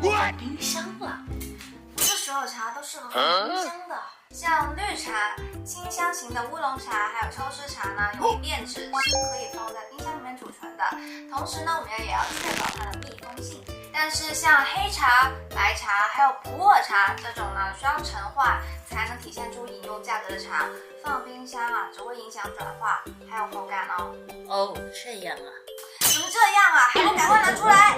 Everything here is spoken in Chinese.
我放冰箱了。不是所有茶都适合放冰箱的，像绿茶、清香型的乌龙茶，还有抽湿茶呢，容易变质，是可以放在冰箱里面储存的。同时呢，我们也要确保它的密封性。但是像黑茶、白茶还有普洱茶这种呢，需要陈化才能体现出饮用价值的茶，放冰箱啊，只会影响转化还有口感哦。哦，这样啊。怎么这样啊？还不赶快拿出来！